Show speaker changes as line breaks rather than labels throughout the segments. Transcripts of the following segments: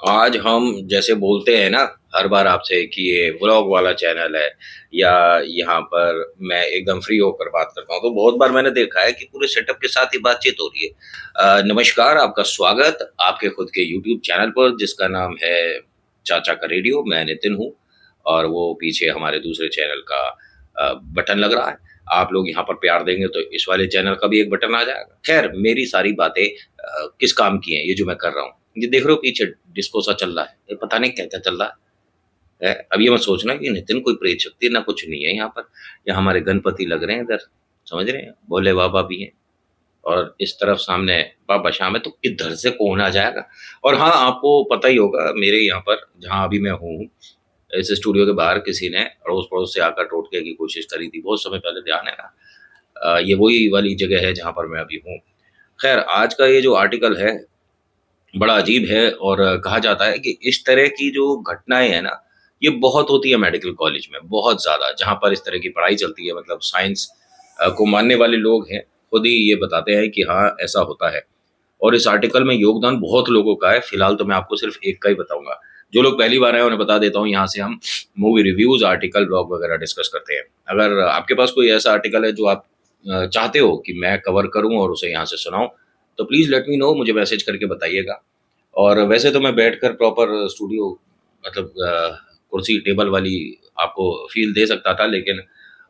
आज हम जैसे बोलते हैं ना हर बार आपसे कि ये व्लॉग वाला चैनल है या यहाँ पर मैं एकदम फ्री होकर बात करता हूँ, तो बहुत बार मैंने देखा है कि पूरे सेटअप के साथ ही बातचीत हो रही है। नमस्कार, आपका स्वागत आपके खुद के यूट्यूब चैनल पर जिसका नाम है चाचा का रेडियो। मैं नितिन हूँ और वो पीछे हमारे दूसरे चैनल का बटन लग रहा है। आप लोग यहाँ पर प्यार देंगे तो इस वाले चैनल का भी एक बटन आ जाएगा। खैर, मेरी सारी बातें किस काम की हैं ये जो मैं कर रहा हूँ। ये देख रहे हो पीछे डिस्को सा चल रहा है, ये पता नहीं क्या-क्या चल रहा है। अब ये मत सोचना कि नितिन कोई प्रेत शक्ति ना कुछ नहीं है यहाँ पर। ये हमारे गणपति लग रहे हैं इधर, समझ रहे हैं? भोले बाबा भी हैं और इस तरफ सामने बाबा शाम है, तो किधर से कौन आ जाएगा? और हाँ, आपको पता ही होगा मेरे यहाँ पर जहाँ अभी मैं हूँ, इस स्टूडियो के बाहर किसी ने अड़ोस-पड़ोस से आकर टोटके की कोशिश करी थी, बहुत समय पहले, ध्यान है ना? ये वही वाली जगह है जहाँ पर मैं अभी हूँ। खैर, आज का ये जो आर्टिकल है बड़ा अजीब है और कहा जाता है कि इस तरह की जो घटनाएँ हैं ना, ये बहुत होती है मेडिकल कॉलेज में, बहुत ज़्यादा, जहाँ पर इस तरह की पढ़ाई चलती है। मतलब साइंस को मानने वाले लोग हैं, खुद ही ये बताते हैं कि हाँ, ऐसा होता है। और इस आर्टिकल में योगदान बहुत लोगों का है, फिलहाल तो मैं आपको सिर्फ़ एक का ही बताऊँगा। जो लोग पहली बार आए हैं, उन्हें बता देता हूँ, यहाँ से हम मूवी रिव्यूज़, आर्टिकल, ब्लॉग वगैरह डिस्कस करते हैं। अगर आपके पास कोई ऐसा आर्टिकल है जो आप चाहते हो कि मैं कवर करूँ और उसे यहाँ से सुनाऊँ, तो प्लीज़ लेट मी नो, मुझे मैसेज करके बताइएगा। और वैसे तो मैं बैठकर प्रॉपर स्टूडियो मतलब कुर्सी टेबल वाली आपको फ़ील दे सकता था, लेकिन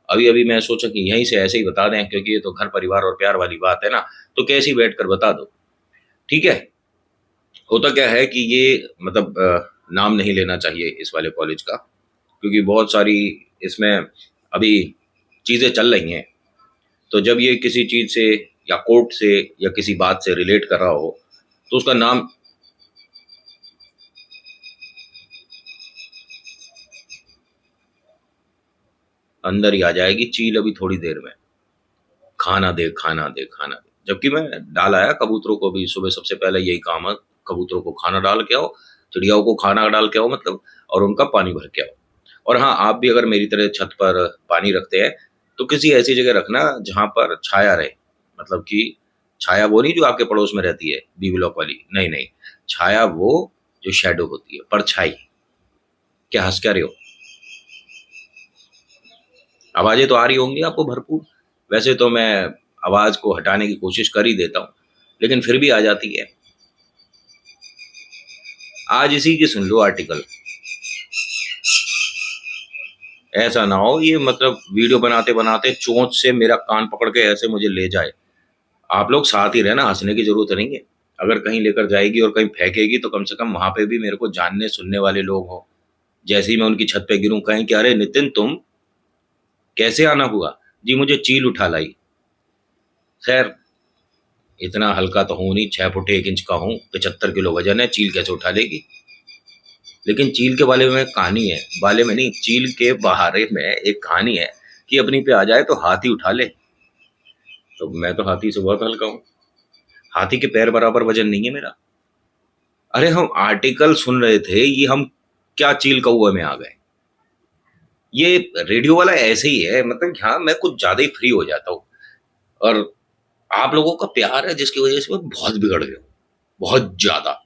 अभी-अभी मैं सोचा कि यहीं से ऐसे ही बता दें, क्योंकि ये तो घर परिवार और प्यार वाली बात है ना, तो कैसे ही बैठकर बता दो, ठीक है? होता क्या है कि ये मतलब नाम नहीं लेना चाहिए इस वाले कॉलेज का, क्योंकि बहुत सारी इसमें अभी चीज़ें चल रही हैं। तो जब ये किसी चीज़ से या कोर्ट से या किसी बात से रिलेट कर रहा हो, तो उसका नाम अंदर ही आ जाएगी चील अभी थोड़ी देर में। खाना दे, खाना दे, खाना दे। जबकि मैं डाल आया कबूतरों को भी सुबह, सबसे पहले यही काम है, कबूतरों को खाना डाल के आओ, चिड़ियाओं को खाना डाल के आओ मतलब, और उनका पानी भर के आओ। और हाँ, आप भी अगर मेरी तरह छत पर पानी रखते हैं, तो किसी ऐसी जगह रखना जहाँ पर छाया रहे। मतलब कि छाया वो नहीं जो आपके पड़ोस में रहती है, बी ब्लॉक वाली, नहीं, नहीं। छाया वो जो शैडो होती है, परछाई। क्या हँस क्या रहे हो? आवाज़ें तो आ रही होंगी आपको भरपूर। वैसे तो मैं आवाज़ को हटाने की कोशिश कर ही देता हूँ, लेकिन फिर भी आ जाती है। आज इसी की सुन लो आर्टिकल। ऐसा ना हो ये मतलब वीडियो बनाते-बनाते चोंच से मेरा कान पकड़ के ऐसे मुझे ले जाए। आप लोग साथ ही रहना, हँसने की ज़रूरत नहीं है। अगर कहीं लेकर जाएगी और कहीं फेंकेगी तो कम से कम वहाँ पे भी मेरे को जानने-सुनने वाले लोग हों। जैसे ही मैं उनकी छत पे गिरूँ, कहें कि अरे नितिन, तुम कैसे आना हुआ? जी, मुझे चील उठा लाई। ख़ैर, इतना हल्का तो हूँ नहीं, 6 फुट 1 इंच का हूँ, 75 किलो वज़न है, चील कैसे उठा लेगी? लेकिन चील के बारे में कहानी है, बाले में नहीं, चील के बारे में एक कहानी है कि अपनी पे आ जाए तो हाथी उठा ले। तो मैं तो हाथी से बहुत हल्का हूँ, हाथी के पैर बराबर वज़न नहीं है मेरा। अरे हम आर्टिकल सुन रहे थे, ये हम क्या चील कौवे में आ गए। ये रेडियो वाला ऐसे ही है, मतलब हाँ, मैं कुछ ज़्यादा ही फ्री हो जाता हूँ और आप लोगों का प्यार है जिसकी वज़ह से मैं बहुत बिगड़ गया हूँ, बहुत ज़्यादा।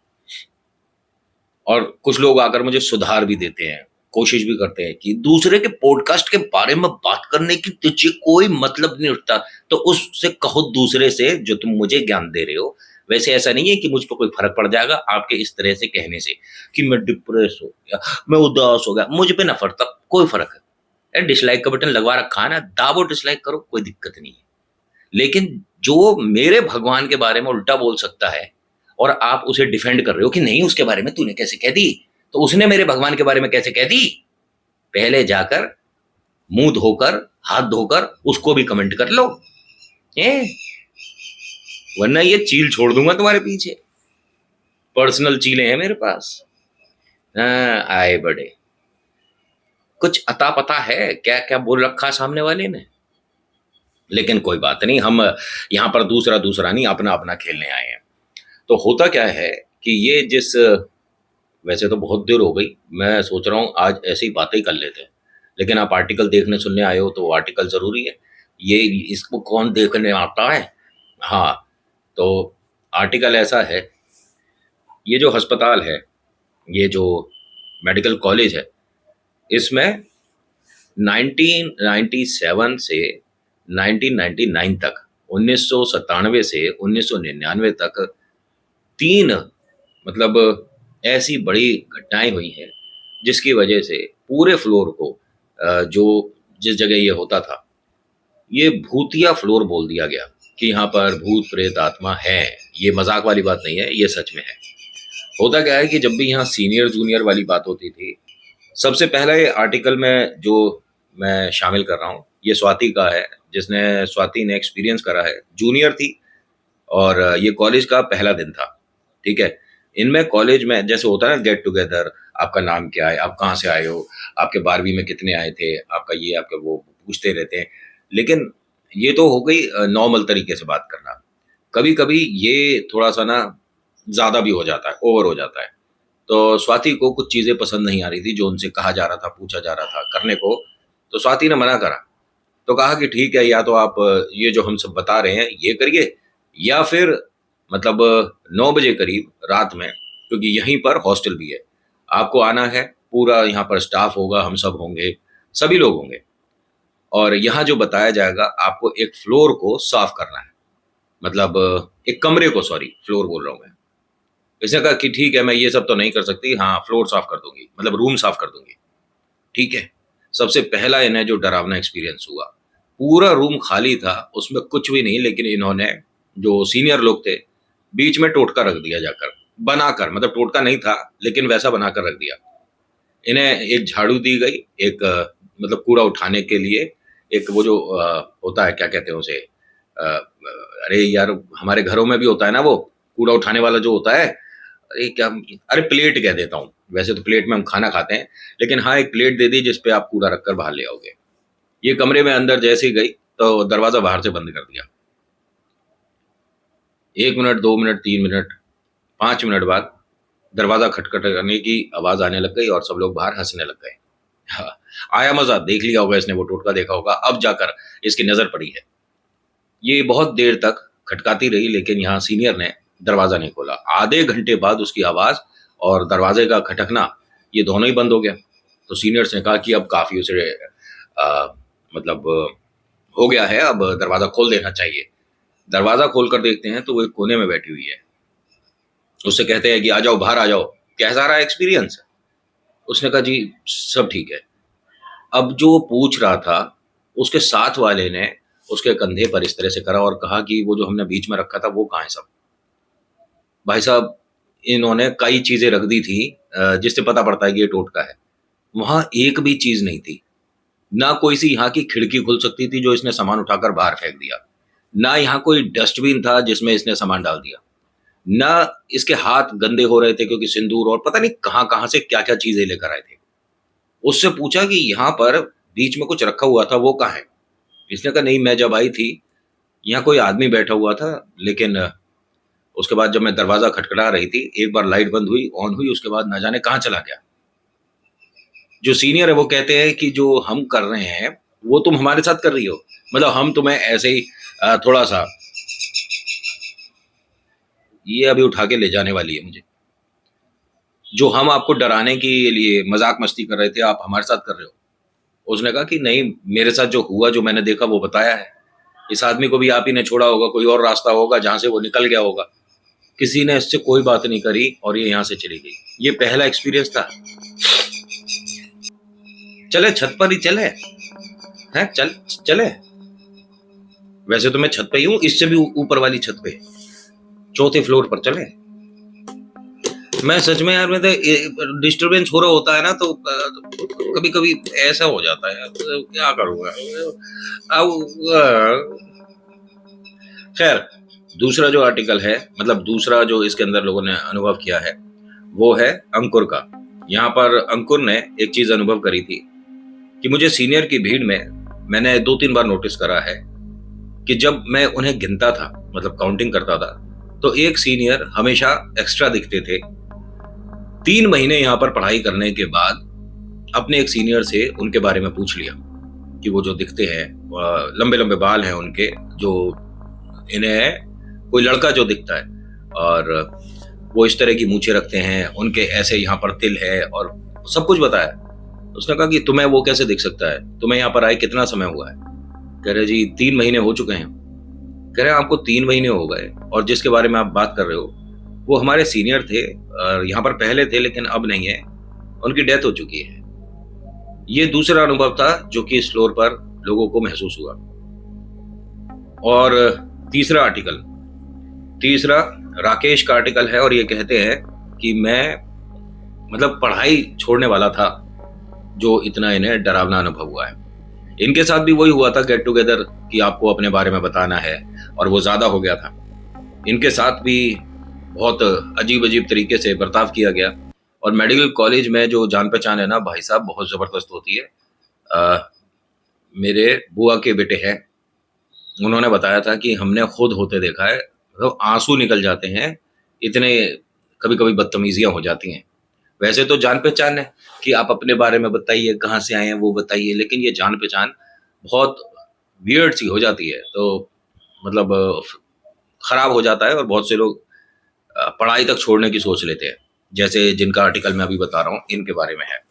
और कुछ लोग आकर मुझे सुधार भी देते हैं, कोशिश भी करते हैं कि दूसरे के पॉडकास्ट के बारे में बात करने की तुझे कोई मतलब नहीं उठता, तो उससे कहो दूसरे से जो तुम मुझे ज्ञान दे रहे हो। वैसे ऐसा नहीं है कि मुझ पे कोई फ़र्क पड़ जाएगा आपके इस तरह से कहने से कि मैं डिप्रेस हो गया, मैं उदास हो गया, मुझ पे ना पड़ता कोई फ़र्क है। डिसलाइक का बटन लगवा रखा है ना, दाबो डिसलाइक करो, कोई दिक्कत नहीं है। लेकिन जो मेरे भगवान के बारे में उल्टा बोल सकता है और आप उसे डिफेंड कर रहे हो कि नहीं उसके बारे में तूने कैसे कह दी, तो उसने मेरे भगवान के बारे में कैसे कह दी? पहले जाकर मुंह धोकर हाथ धोकर उसको भी कमेंट कर लो, ए? वरना ये चील छोड़ दूंगा तुम्हारे पीछे। पर्सनल चीलें हैं मेरे पास। हाँ, आए बड़े, कुछ अता पता है क्या क्या बोल रखा सामने वाले ने। लेकिन कोई बात नहीं, हम यहाँ पर दूसरा दूसरा नहीं, अपना अपना खेलने आए हैं। तो होता क्या है कि ये जिस वैसे तो बहुत देर हो गई, मैं सोच रहा हूँ आज ऐसे ही बातें ही कर लेते हैं। लेकिन आप आर्टिकल देखने सुनने आए हो तो वो आर्टिकल ज़रूरी है। ये इसको कौन देखने आता है? हाँ, तो आर्टिकल ऐसा है, ये जो अस्पताल है, ये जो मेडिकल कॉलेज है, इसमें 1997 से 1999 तक, 1997 से 1999 तक 3 मतलब ऐसी बड़ी घटनाएं हुई हैं जिसकी वजह से पूरे फ्लोर को जो जिस जगह ये होता था, ये भूतिया फ्लोर बोल दिया गया कि यहाँ पर भूत प्रेत आत्मा है। ये मजाक वाली बात नहीं है, ये सच में है। होता क्या है कि जब भी यहाँ सीनियर जूनियर वाली बात होती थी, सबसे पहला ये आर्टिकल में जो मैं शामिल कर रहा हूँ, ये स्वाति का है, स्वाति ने एक्सपीरियंस करा है। जूनियर थी और ये कॉलेज का पहला दिन था, ठीक है। इनमें कॉलेज में जैसे होता है ना गेट टुगेदर, आपका नाम क्या है, आप कहाँ से आए हो, आपके 12वीं में कितने आए थे, आपका ये आपका वो पूछते रहते हैं। लेकिन ये तो हो गई नॉर्मल तरीके से बात करना। कभी कभी ये थोड़ा सा ना ज़्यादा भी हो जाता है, ओवर हो जाता है। तो स्वाति को कुछ चीज़ें पसंद नहीं आ रही थी जो उनसे कहा जा रहा था, पूछा जा रहा था करने को। तो स्वाति ने मना करा, तो कहा कि ठीक है, या तो आप ये जो हम सब बता रहे हैं ये करिए, या फिर मतलब 9 बजे करीब रात में, क्योंकि यहीं पर हॉस्टल भी है, आपको आना है। पूरा यहाँ पर स्टाफ होगा, हम सब होंगे, सभी लोग होंगे, और यहाँ जो बताया जाएगा आपको एक फ्लोर को साफ करना है, मतलब एक कमरे को, सॉरी फ्लोर बोल रहा हूँ मैं। इसने कहा कि ठीक है, मैं ये सब तो नहीं कर सकती, हाँ फ्लोर साफ कर दूंगी, मतलब रूम साफ कर दूंगी, ठीक है। सबसे पहला इन्हें जो डरावना एक्सपीरियंस हुआ, पूरा रूम खाली था, उसमें कुछ भी नहीं, लेकिन इन्होंने जो सीनियर लोग थे बीच में टोटका रख दिया जाकर, बनाकर, मतलब टोटका नहीं था लेकिन वैसा बनाकर रख दिया। इन्हें एक झाड़ू दी गई, एक मतलब कूड़ा उठाने के लिए, एक वो जो होता है क्या कहते हैं उसे, अरे यार हमारे घरों में भी होता है ना वो कूड़ा उठाने वाला जो होता है, अरे क्या, अरे प्लेट कह देता हूँ, वैसे तो प्लेट में हम खाना खाते हैं, लेकिन हाँ एक प्लेट दे दी जिसपे आप कूड़ा रखकर बाहर ले आओगे। ये कमरे में अंदर जैसे ही गई तो दरवाजा बाहर से बंद कर दिया। 1 मिनट, 2 मिनट, 3 मिनट, 5 मिनट बाद दरवाजा खटखटाने की आवाज आने लग गई और सब लोग बाहर हंसने लग गए। हाँ, आया मजा, देख लिया होगा इसने, वो टोटका देखा होगा, अब जाकर इसकी नजर पड़ी है। ये बहुत देर तक खटकाती रही, लेकिन यहाँ सीनियर ने दरवाजा नहीं खोला। आधे घंटे बाद उसकी आवाज और दरवाजे का खटकना, ये दोनों ही बंद हो गया। तो सीनियर्स ने कहा कि अब काफी उसे मतलब हो गया है, अब दरवाजा खोल देना चाहिए। दरवाजा खोल कर देखते हैं तो वो एक कोने में बैठी हुई है। उससे कहते हैं कि आ जाओ, बाहर आ जाओ, कैसा रहा एक्सपीरियंस। उसने कहा जी सब ठीक है। अब जो पूछ रहा था, उसके साथ वाले ने उसके कंधे पर इस तरह से करा और कहा कि वो जो हमने बीच में रखा था वो कहाँ है सब। भाई साहब, इन्होंने कई चीजें रख दी थी जिससे पता पड़ता है कि ये टोटका है। वहां एक भी चीज नहीं थी, ना कोई सी यहाँ की खिड़की खुल सकती थी जो इसने सामान उठाकर बाहर फेंक दिया, ना यहाँ कोई डस्टबिन था जिसमें इसने सामान डाल दिया, ना इसके हाथ गंदे हो रहे थे क्योंकि सिंदूर और पता नहीं कहाँ कहाँ से क्या क्या चीजें लेकर आए थे। उससे पूछा कि यहाँ पर बीच में कुछ रखा हुआ था वो कहाँ है। इसने कहा नहीं, मैं जब आई थी यहाँ कोई आदमी बैठा हुआ था, लेकिन उसके बाद जब मैं दरवाजा खटखटा रही थी, एक बार लाइट बंद हुई, ऑन हुई, उसके बाद न जाने कहाँ चला गया। जो सीनियर है वो कहते हैं कि जो हम कर रहे हैं वो तुम हमारे साथ कर रही हो, मतलब हम तुम्हें ऐसे ही थोड़ा सा, ये अभी उठा के ले जाने वाली है मुझे, जो हम आपको डराने के लिए मजाक मस्ती कर रहे थे आप हमारे साथ कर रहे हो। उसने कहा कि नहीं, मेरे साथ जो हुआ, जो मैंने देखा वो बताया है। इस आदमी को भी आप ही ने छोड़ा होगा, कोई और रास्ता होगा जहां से वो निकल गया होगा। किसी ने इससे कोई बात नहीं करी और ये यहाँ से चली गई। ये पहला एक्सपीरियंस था। चले छत पर ही चले हैं, चले। वैसे तो मैं छत पे ही हूँ, इससे भी ऊपर वाली छत पे, 4थे फ्लोर पर चले। मैं सच में यार, मैं तो डिस्टरबेंस हो रहा होता है ना तो कभी कभी ऐसा हो जाता है, तो क्या करूँगा। खैर, दूसरा जो आर्टिकल है, मतलब दूसरा जो इसके अंदर लोगों ने अनुभव किया है, वो है अंकुर का। यहाँ पर अंकुर ने एक चीज अनुभव करी थी कि मुझे सीनियर की भीड़ में मैंने 2-3 बार नोटिस करा है कि जब मैं उन्हें गिनता था, मतलब काउंटिंग करता था, तो एक सीनियर हमेशा एक्स्ट्रा दिखते थे। 3 महीने यहाँ पर पढ़ाई करने के बाद अपने एक सीनियर से उनके बारे में पूछ लिया कि वो जो दिखते हैं, लंबे लंबे बाल हैं उनके, जो इन्हें कोई लड़का जो दिखता है, और वो इस तरह की मूछें रखते हैं, उनके ऐसे यहाँ पर तिल है और सब कुछ बताया। उसने कहा कि तुम्हें वो कैसे दिख सकता है, तुम्हें यहाँ पर आए कितना समय हुआ है? कह रहे जी 3 महीने हो चुके हैं। कह रहे आपको 3 महीने हो गए और जिसके बारे में आप बात कर रहे हो वो हमारे सीनियर थे, यहाँ पर पहले थे लेकिन अब नहीं है, उनकी डेथ हो चुकी है। ये दूसरा अनुभव था जो कि इस फ्लोर पर लोगों को महसूस हुआ। और तीसरा राकेश का आर्टिकल है और ये कहते हैं कि मैं मतलब पढ़ाई छोड़ने वाला था जो इतना इन्हें डरावना अनुभव हुआ है। इनके साथ भी वही हुआ था, गेट टुगेदर, कि आपको अपने बारे में बताना है, और वो ज्यादा हो गया था। इनके साथ भी बहुत अजीब अजीब तरीके से बर्ताव किया गया। और मेडिकल कॉलेज में जो जान पहचान है ना भाई साहब, बहुत जबरदस्त होती है। मेरे बुआ के बेटे हैं, उन्होंने बताया था कि हमने खुद होते देखा है, मतलब आंसू निकल जाते हैं, इतने कभी कभी बदतमीजियां हो जाती हैं। वैसे तो जान पहचान है कि आप अपने बारे में बताइए, कहाँ से आए हैं वो बताइए, लेकिन ये जान पहचान बहुत वियर्ड सी हो जाती है, तो मतलब खराब हो जाता है और बहुत से लोग पढ़ाई तक छोड़ने की सोच लेते हैं। जैसे जिनका आर्टिकल मैं अभी बता रहा हूँ इनके बारे में है।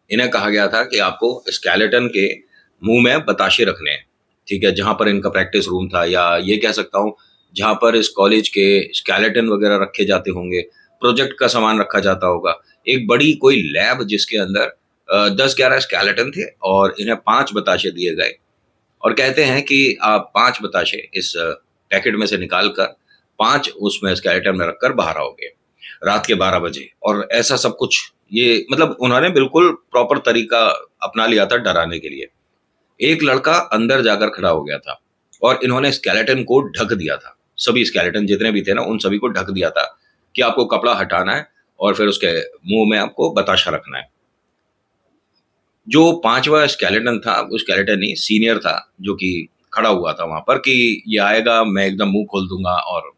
इन्हें कहा गया था कि आपको स्केलेटन के मुंह में बताशे रखने हैं, ठीक है, जहां पर इनका प्रैक्टिस रूम था, या ये कह सकता हूँ जहां पर इस कॉलेज के स्केलेटन वगैरह रखे जाते होंगे, प्रोजेक्ट का सामान रखा जाता होगा। एक बड़ी कोई लैब जिसके अंदर 10-11 स्केलेटन थे और इन्हें 5 बताशे दिए गए और कहते हैं कि आप 5 बताशे इस पैकेट में से निकाल कर 5 उसमें स्केलेटन में रखकर बाहर आओगे रात के 12 बजे। और ऐसा सब कुछ, ये मतलब उन्होंने बिल्कुल प्रॉपर तरीका अपना लिया था डराने के लिए। एक लड़का अंदर जाकर खड़ा हो गया था और इन्होंने स्केलेटन को ढक दिया था। सभी स्केलेटन जितने भी थे ना, उन सभी को ढक दिया था कि आपको कपड़ा हटाना है और फिर उसके मुंह में आपको बताशा रखना है। जो 5वां स्केलेटन था, वो स्केलेटन नहीं, सीनियर था, जो कि खड़ा हुआ था वहां पर कि ये आएगा, मैं एकदम मुंह खोल दूंगा और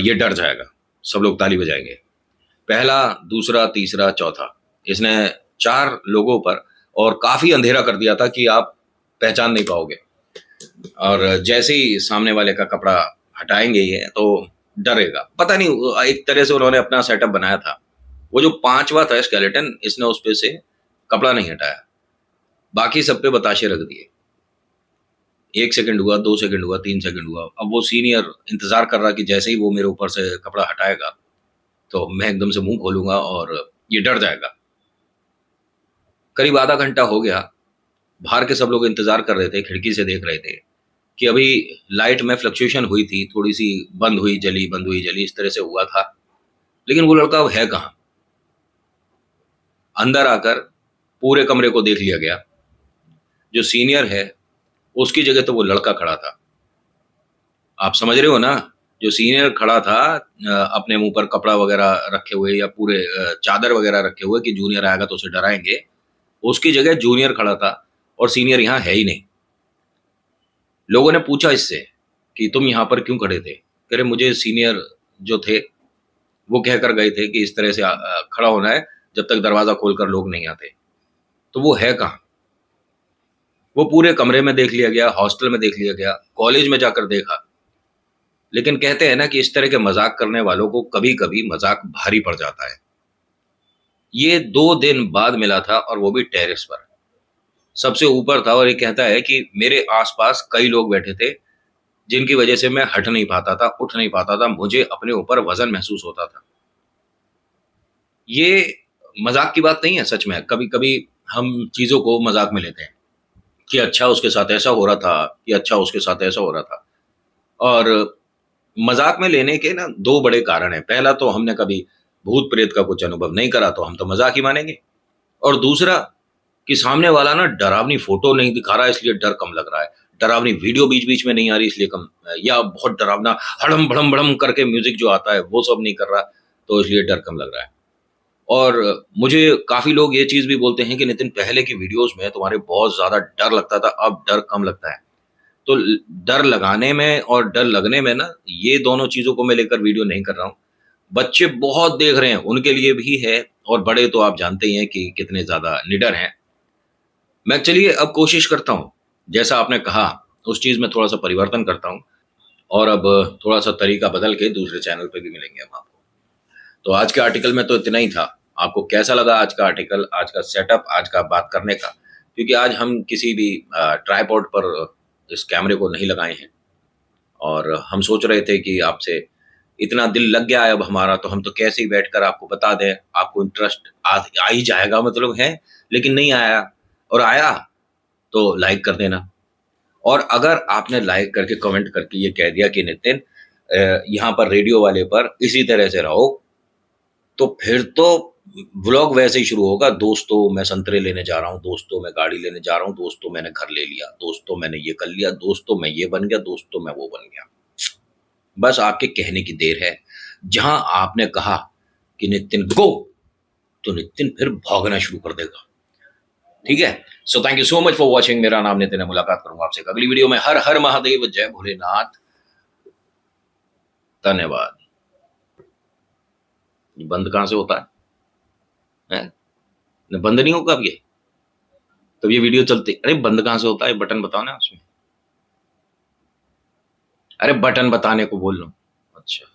ये डर जाएगा, सब लोग ताली बजाएंगे। पहला, दूसरा, तीसरा, चौथा, इसने 4 लोगों पर और काफी अंधेरा कर दिया था कि आप पहचान नहीं पाओगे। और जैसे ही सामने वाले का कपड़ा हटाएंगे ये तो डरेगा। पता नहीं, एक तरह से उन्होंने अपना सेटअप बनाया था। वो जो 5वां था स्केलेटन, इसने उस पे से कपड़ा नहीं हटाया, बाकी सब पे बताशे रख दिए। 1 सेकंड हुआ, 2 सेकंड हुआ, 3 सेकंड हुआ। अब वो सीनियर इंतजार कर रहा कि जैसे ही वो मेरे ऊपर से कपड़ा हटाएगा तो मैं एकदम से मुंह खोलूंगा और ये डर जाएगा। करीब आधा घंटा हो गया। बाहर के सब लोग इंतजार कर रहे थे, खिड़की से देख रहे थे कि अभी लाइट में फ्लक्चुएशन हुई थी, थोड़ी सी बंद हुई जली, बंद हुई जली, इस तरह से हुआ था। लेकिन वो लड़का अब है कहाँ? अंदर आकर पूरे कमरे को देख लिया गया। जो सीनियर है उसकी जगह तो वो लड़का खड़ा था। आप समझ रहे हो ना? जो सीनियर खड़ा था अपने मुंह पर कपड़ा वगैरह रखे हुए या पूरे चादर वगैरह रखे हुए कि जूनियर आएगा तो उसे डराएंगे, उसकी जगह जूनियर खड़ा था और सीनियर यहाँ है ही नहीं। लोगों ने पूछा इससे कि तुम यहाँ पर क्यों खड़े थे? कह रहे मुझे सीनियर जो थे वो कहकर गए थे कि इस तरह से खड़ा होना है जब तक दरवाजा खोलकर लोग नहीं आते। तो वो है कहाँ? वो पूरे कमरे में देख लिया गया, हॉस्टल में देख लिया गया, कॉलेज में जाकर देखा, लेकिन कहते हैं ना कि इस तरह के मजाक करने वालों को कभी कभी मजाक भारी पड़ जाता है। ये 2 दिन बाद मिला था और वो भी टेरेस पर, सबसे ऊपर था। और ये कहता है कि मेरे आसपास कई लोग बैठे थे जिनकी वजह से मैं हट नहीं पाता था, उठ नहीं पाता था, मुझे अपने ऊपर वजन महसूस होता था। ये मजाक की बात नहीं है, सच में कभी कभी हम चीजों को मजाक में लेते हैं कि अच्छा उसके साथ ऐसा हो रहा था, कि अच्छा उसके साथ ऐसा हो रहा था। और मजाक में लेने के ना 2 बड़े कारण हैं। पहला तो हमने कभी भूत प्रेत का कुछ अनुभव नहीं करा तो हम तो मजाक ही मानेंगे, और दूसरा कि सामने वाला ना डरावनी फोटो नहीं दिखा रहा है इसलिए डर कम लग रहा है, डरावनी वीडियो बीच बीच में नहीं आ रही इसलिए कम, या बहुत डरावना हड़म भड़म भड़म करके म्यूजिक जो आता है वो सब नहीं कर रहा तो इसलिए डर कम लग रहा है। और मुझे काफी लोग ये चीज भी बोलते हैं कि नितिन पहले की वीडियोस में तुम्हारे बहुत ज्यादा डर लगता था, अब डर कम लगता है। तो डर लगाने में और डर लगने में ना, ये दोनों चीजों को मैं लेकर वीडियो नहीं कर रहा हूँ। बच्चे बहुत देख रहे हैं, उनके लिए भी है, और बड़े तो आप जानते ही हैं कि कितने ज्यादा निडर हैं। मैं चलिए अब कोशिश करता हूँ, जैसा आपने कहा उस चीज में थोड़ा सा परिवर्तन करता हूँ, और अब थोड़ा सा तरीका बदल के दूसरे चैनल पे भी मिलेंगे हम आपको। तो आज के आर्टिकल में तो इतना ही था। आपको कैसा लगा आज का आर्टिकल, आज का सेटअप, आज का बात करने का? क्योंकि आज हम किसी भी ट्राइपॉड पर इस कैमरे को नहीं लगाए हैं, और हम सोच रहे थे कि आपसे इतना दिल लग गया है अब हमारा, तो हम तो कैसे ही बैठकर आपको बता दें, आपको इंटरेस्ट आ ही जाएगा मतलब है, लेकिन नहीं आया। और आया तो लाइक कर देना। और अगर आपने लाइक करके कमेंट करके ये कह दिया कि नितिन यहाँ पर रेडियो वाले पर इसी तरह से रहो, तो फिर तो व्लॉग वैसे ही शुरू होगा। दोस्तों मैं संतरे लेने जा रहा हूँ, दोस्तों मैं गाड़ी लेने जा रहा हूँ, दोस्तों मैंने घर ले लिया, दोस्तों मैंने ये कर लिया, दोस्तों मैं ये बन गया, दोस्तों मैं वो बन गया। बस आपके कहने की देर है। जहां आपने कहा कि नितिन गो, तो नितिन फिर भागना शुरू कर देगा। ठीक है, so thank you so much for watching. मेरा नाम नितिन है, मुलाकात करूंगा आपसे अगली वीडियो में। हर हर महादेव, जय भोलेनाथ, धन्यवाद। बंद कहां से होता है? बंद नहीं होगा अब ये, तब ये वीडियो चलती। अरे बंद कहां से होता है? बटन बताओ ना उसमें। अरे बटन बताने को बोल रहा हूं। अच्छा।